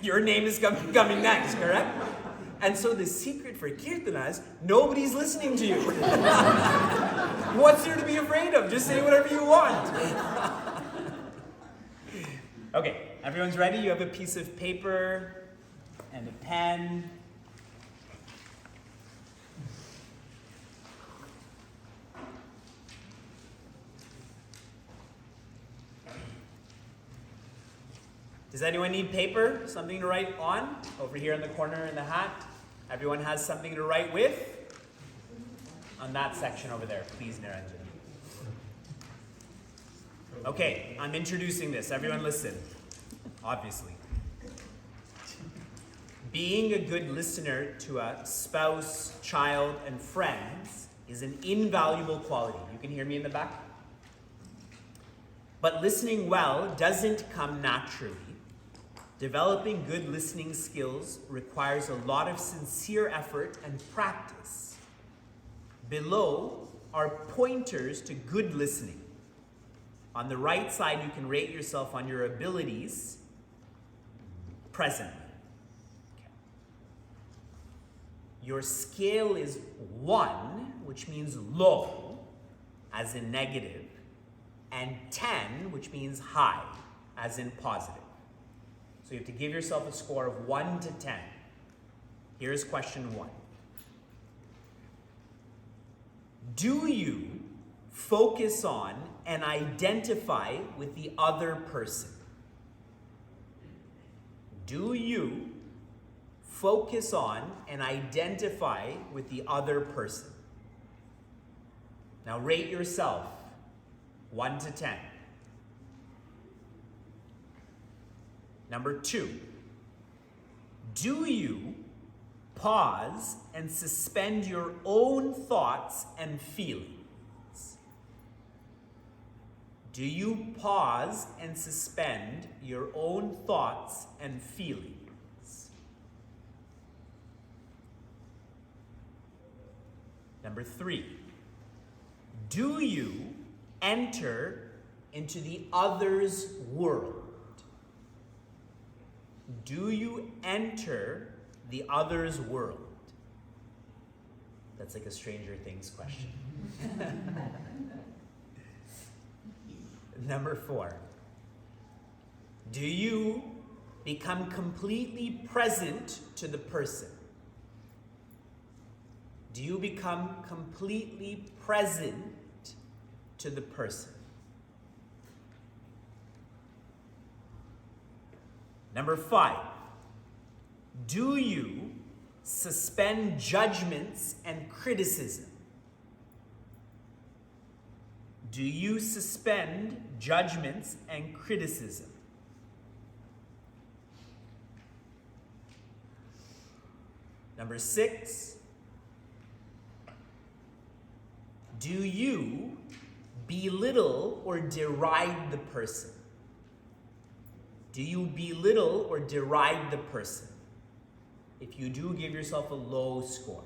Speaker 1: Your name is coming next, correct? And so the secret for Kirtana is nobody's listening to you. What's there to be afraid of? Just say whatever you want. Okay, everyone's ready? You have a piece of paper and a pen. Does anyone need paper? Something to write on? Over here in the corner in the hat. Everyone has something to write with? On that section over there, please, Niranjan. Okay, I'm introducing this. Everyone listen. Obviously. Being a good listener to a spouse, child, and friends is an invaluable quality. You can hear me in the back? But listening well doesn't come naturally. Developing good listening skills requires a lot of sincere effort and practice. Below are pointers to good listening. On the right side, you can rate yourself on your abilities presently. Okay. Your scale is 1, which means low, as in negative, and 10, which means high, as in positive. So you have to give yourself a score of 1 to 10. Here's question 1. Do you focus on and identify with the other person? Do you focus on and identify with the other person? Now rate yourself 1 to 10. Number 2, do you pause and suspend your own thoughts and feelings? Do you pause and suspend your own thoughts and feelings? Number 3, do you enter into the other's world? Do you enter the other's world? That's like a Stranger Things question. Number 4, do you become completely present to the person? Do you become completely present to the person? Number 5, do you suspend judgments and criticism? Do you suspend judgments and criticism? Number 6, do you belittle or deride the person? Do you belittle or deride the person? If you do, give yourself a low score,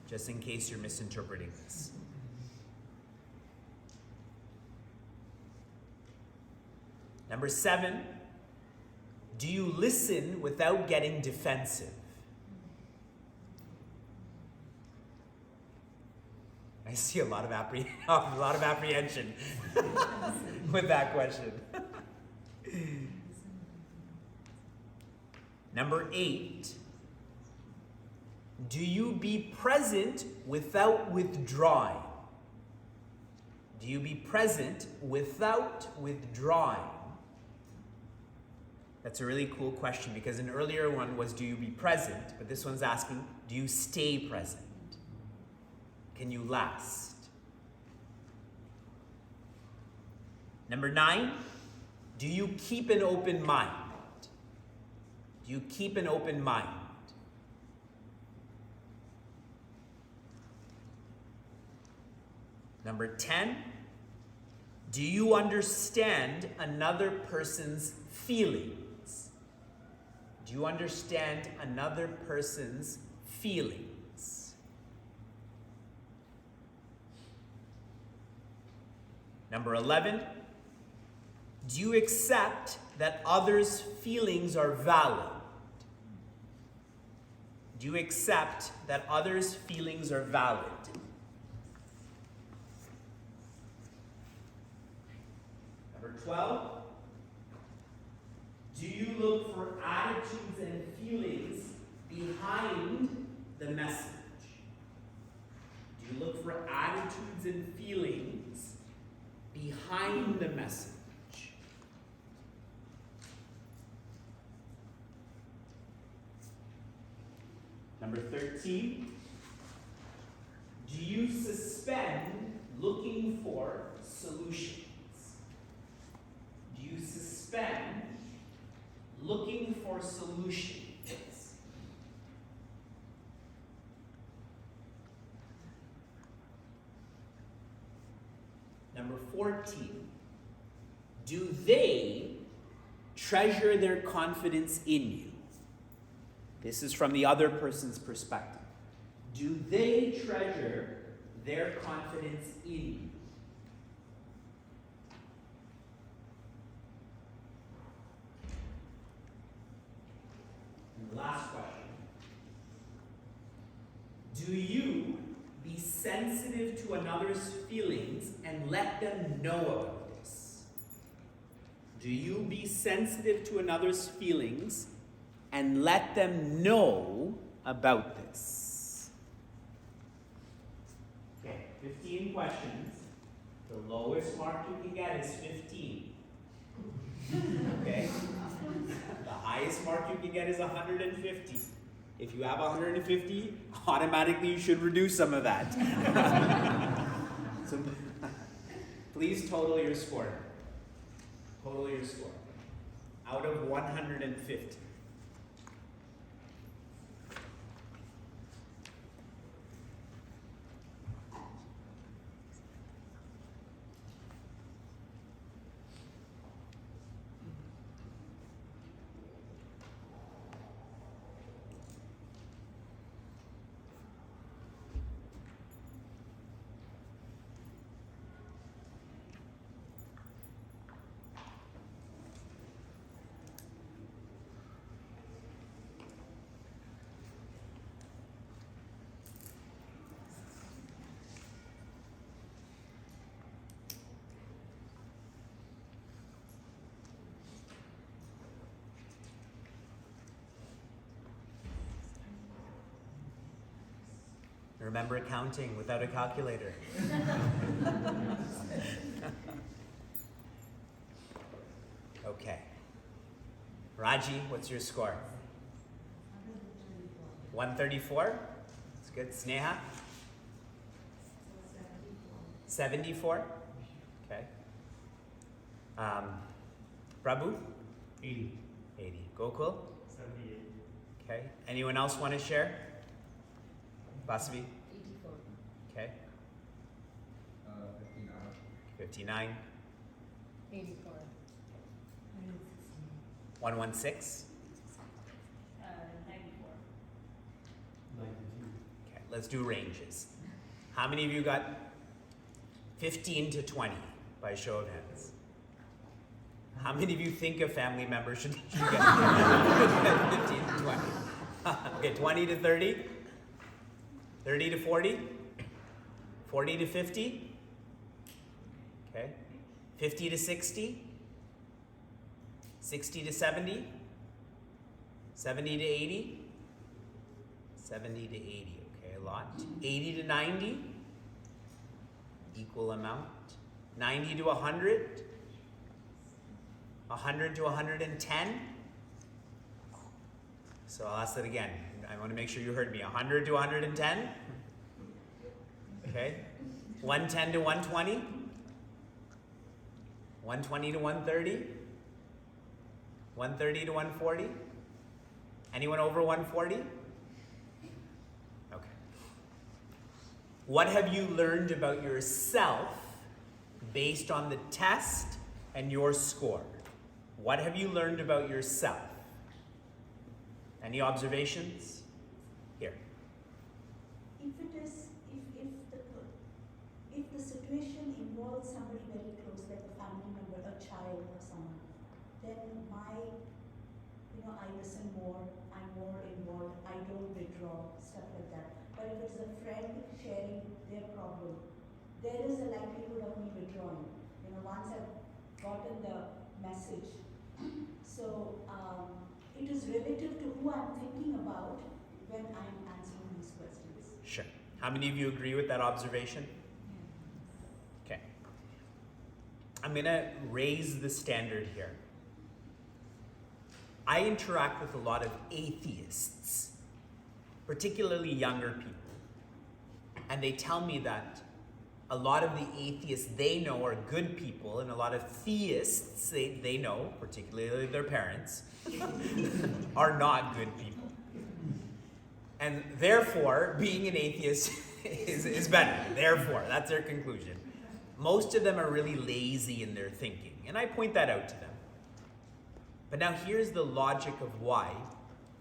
Speaker 1: just in case you're misinterpreting this. Number 7, do you listen without getting defensive? I see a lot of apprehension with that question. Number 8. Do you be present without withdrawing? Do you be present without withdrawing? That's a really cool question because an earlier one was, do you be present? But this one's asking, do you stay present? Can you last? Number 9, do you keep an open mind? Do you keep an open mind? Number 10, do you understand another person's feelings? Do you understand another person's feelings? Number 11, do you accept that others' feelings are valid? Do you accept that others' feelings are valid? Number 12, do you look for attitudes and feelings behind the message? Do you look for attitudes and feelings behind the message? Number 13, do you suspend looking for solutions? Do you suspend looking for solutions? Number 14, do they treasure their confidence in you? This is from the other person's perspective. Do they treasure their confidence in you? And the last question. Do you be sensitive to another's feelings and let them know about this? Do you be sensitive to another's feelings and let them know about this? Okay, 15 questions. The lowest mark you can get is 15. Okay? The highest mark you can get is 150. If you have 150, automatically you should reduce some of that. So please total your score. Total your score. Out of 150. Remember counting without a calculator. Okay. Raji, what's your score? 134. That's good. Sneha? 74. Okay. Prabhu?
Speaker 2: 80.
Speaker 1: 80. Gokul?
Speaker 2: 78.
Speaker 1: Okay. Anyone else want to share? Vasavi?
Speaker 6: 84.
Speaker 1: Okay.
Speaker 7: 59.
Speaker 1: 59.
Speaker 6: 84.
Speaker 1: 116.
Speaker 6: 94.
Speaker 2: 92.
Speaker 1: Okay, let's do ranges. How many of you got 15 to 20 by show of hands? How many of you think a family member should get 15 to 20? Okay, 20 to 30? 30 to 40? 40 to 50? Okay. 50 to 60? 60 to 70? 70 to 80? 70 to 80, okay, a lot. 80 to 90? Equal amount. 90 to 100? 100 to 110? So I'll ask that again. I want to make sure you heard me. 100 to 110? Okay. 110 to 120? 120 to 130? 130 to 140? Anyone over 140? Okay. What have you learned about yourself based on the test and your score? What have you learned about yourself? Any observations? Here.
Speaker 7: If the situation involves somebody very close, like a family member, a child or someone, then I listen more, I'm more involved, I don't withdraw, stuff like that. But if it's a friend sharing their problem, there is a likelihood of me withdrawing. Once I've gotten the message. So it is relative to who I'm thinking about when I'm answering these questions.
Speaker 1: Sure. How many of you agree with that observation? Okay. I'm going to raise the standard here. I interact with a lot of atheists, particularly younger people. And they tell me that a lot of the atheists they know are good people, and a lot of theists they know, particularly their parents, are not good people. And therefore, being an atheist is better. Therefore, that's their conclusion. Most of them are really lazy in their thinking, and I point that out to them. But now here's the logic of why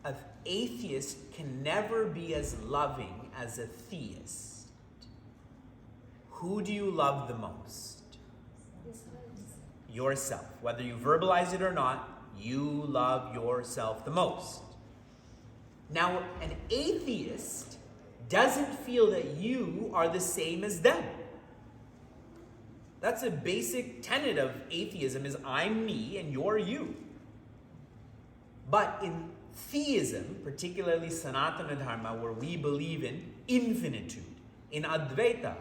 Speaker 1: an atheist can never be as loving as a theist. Who do you love the most? Yourself. Whether you verbalize it or not, you love yourself the most. Now, an atheist doesn't feel that you are the same as them. That's a basic tenet of atheism, is I'm me and you're you. But in theism, particularly Sanatana Dharma, where we believe in infinitude, in Advaita,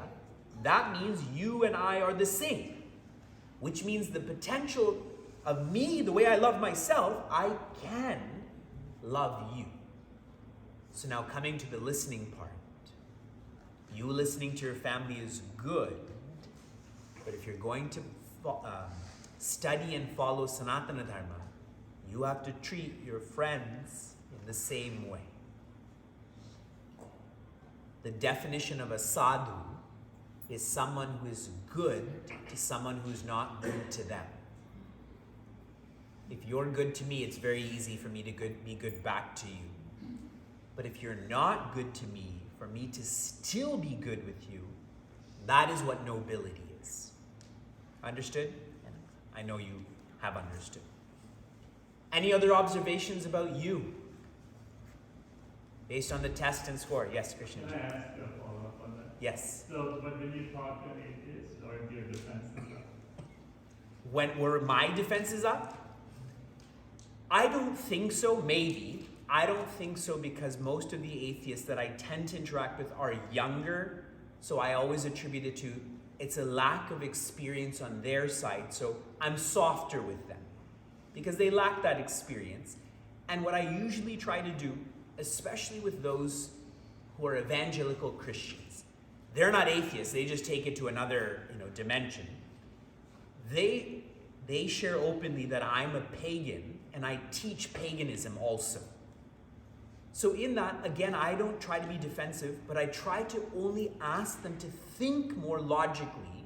Speaker 1: that means you and I are the same. Which means the potential of me, the way I love myself, I can love you. So now coming to the listening part. You listening to your family is good, but if you're going to study and follow Sanatana Dharma, you have to treat your friends in the same way. The definition of a sadhu is someone who is good to someone who's not good to them. If you're good to me, it's very easy for me to be good back to you. But if you're not good to me, for me to still be good with you, that is what nobility is. Understood? I know you have understood. Any other observations about you? Based on the test and score. Yes, Krishna.
Speaker 2: Can I ask a follow-up on that?
Speaker 1: Yes.
Speaker 2: So, but when you talk to an atheist, or if your defense is up?
Speaker 1: When were my defenses up? I don't think so, maybe. I don't think so because most of the atheists that I tend to interact with are younger, so I always attribute it to it's a lack of experience on their side, so I'm softer with them because they lack that experience. And what I usually try to do, especially with those who are evangelical Christians, they're not atheists, they just take it to another dimension. They share openly that I'm a pagan and I teach paganism also. So in that, again, I don't try to be defensive, but I try to only ask them to think more logically,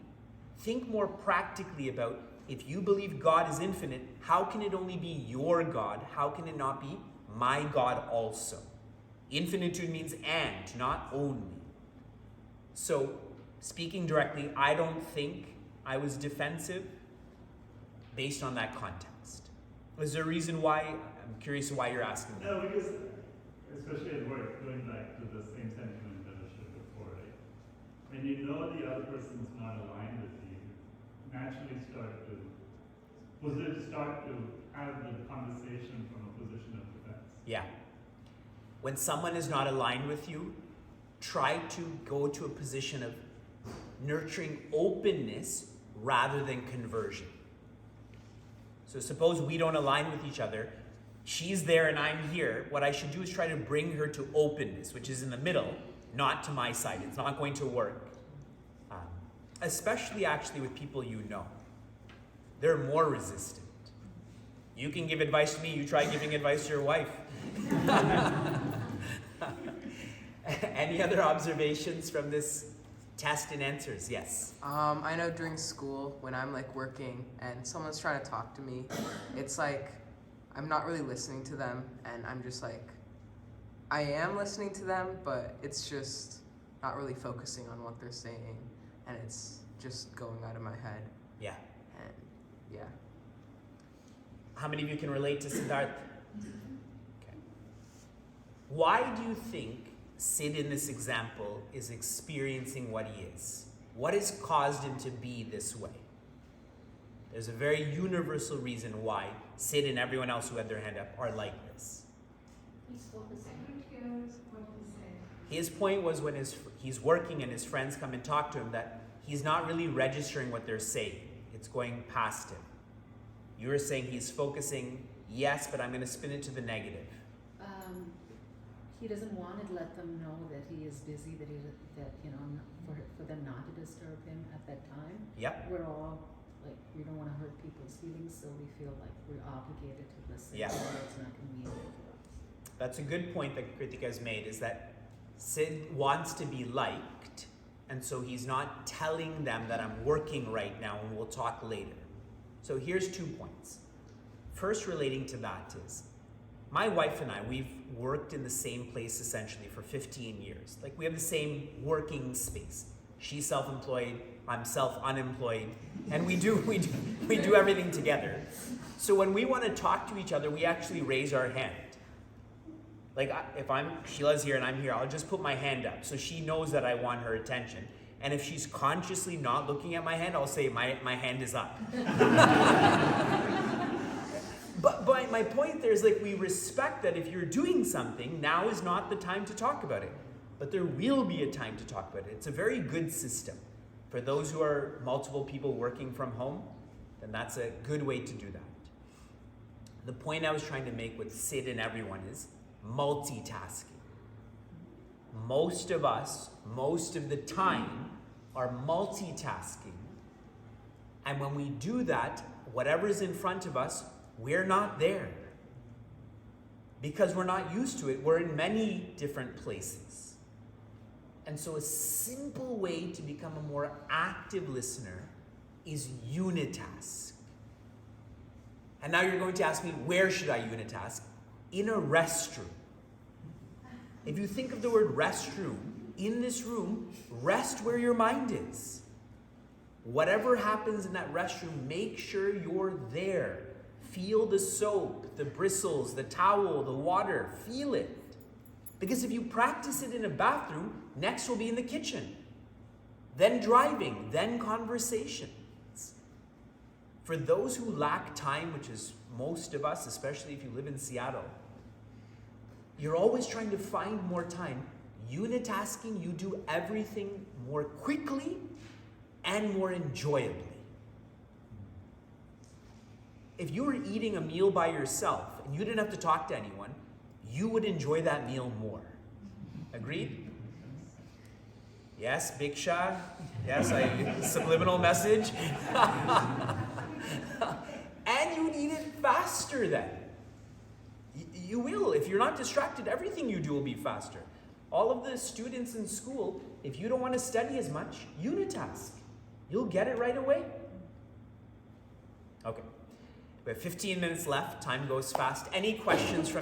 Speaker 1: think more practically about, if you believe God is infinite, how can it only be your God? How can it not be my God also? Infinitude means and, not only. So, speaking directly, I don't think I was defensive based on that context. Is there a reason why? I'm curious why you're asking that.
Speaker 2: No, because especially at work, going back to the same sentiment that I shared before, right? when you know the other person's not aligned with you, naturally start to have the conversation from a position of defense.
Speaker 1: Yeah. When someone is not aligned with you, try to go to a position of nurturing openness rather than conversion. So suppose we don't align with each other. She's there and I'm here. What I should do is try to bring her to openness, which is in the middle, not to my side. It's not going to work. Especially actually with people you know. They're more resistant. You can give advice to me, you try giving advice to your wife. Any other observations from this test and answers? Yes.
Speaker 5: I know during school when I'm like working and someone's trying to talk to me, it's like I'm not really listening to them, and I'm just like, I am listening to them, but it's just not really focusing on what they're saying, and it's just going out of my head.
Speaker 1: Yeah.
Speaker 5: And yeah.
Speaker 1: How many of you can relate to Siddharth? Okay. Why do you think Sid in this example is experiencing what he is? What has caused him to be this way? There's a very universal reason why Sid and everyone else who had their hand up are like this.
Speaker 3: He's focusing.
Speaker 1: His point was when he's working and his friends come and talk to him that he's not really registering what they're saying. It's going past him. You were saying he's focusing, yes, but I'm going to spin it to the negative.
Speaker 6: He doesn't want to let them know that he is busy, for them not to disturb him at that time.
Speaker 1: Yep.
Speaker 6: We're all like, we don't want to hurt people's feelings, so we feel like we're obligated to listen.
Speaker 1: Yeah.
Speaker 6: Even though it's not convenient for us.
Speaker 1: That's a good point that Kritika has made, is that Sid wants to be liked, and so he's not telling them that I'm working right now and we'll talk later. So here's 2 points. First, relating to that is, my wife and I, we've worked in the same place essentially for 15 years. Like, we have the same working space. She's self-employed, I'm self-unemployed, and we do everything together. So when we want to talk to each other, we actually raise our hand. Like, if Sheila's here and I'm here, I'll just put my hand up so she knows that I want her attention. And if she's consciously not looking at my hand, I'll say my hand is up. But my point there is, like, we respect that if you're doing something, now is not the time to talk about it. But there will be a time to talk about it. It's a very good system. For those who are multiple people working from home, then that's a good way to do that. The point I was trying to make with Sid and everyone is multitasking. Most of us, most of the time, are multitasking. And when we do that, whatever's in front of us, we're not there. Because we're not used to it. We're in many different places. And so a simple way to become a more active listener is unitask. And now you're going to ask me, where should I unitask? In a restroom. If you think of the word restroom, in this room, rest where your mind is. Whatever happens in that restroom, make sure you're there. Feel the soap, the bristles, the towel, the water. Feel it. Because if you practice it in a bathroom, next will be in the kitchen. Then driving, then conversations. For those who lack time, which is most of us, especially if you live in Seattle, you're always trying to find more time. Unitasking, you do everything more quickly and more enjoyably. If you were eating a meal by yourself and you didn't have to talk to anyone, you would enjoy that meal more. Agreed? Yes, Biksha? Yes, subliminal message? And you would eat it faster then. You will. If you're not distracted, everything you do will be faster. All of the students in school, if you don't want to study as much, unitask. You'll get it right away. Okay. We have 15 minutes left. Time goes fast. Any questions from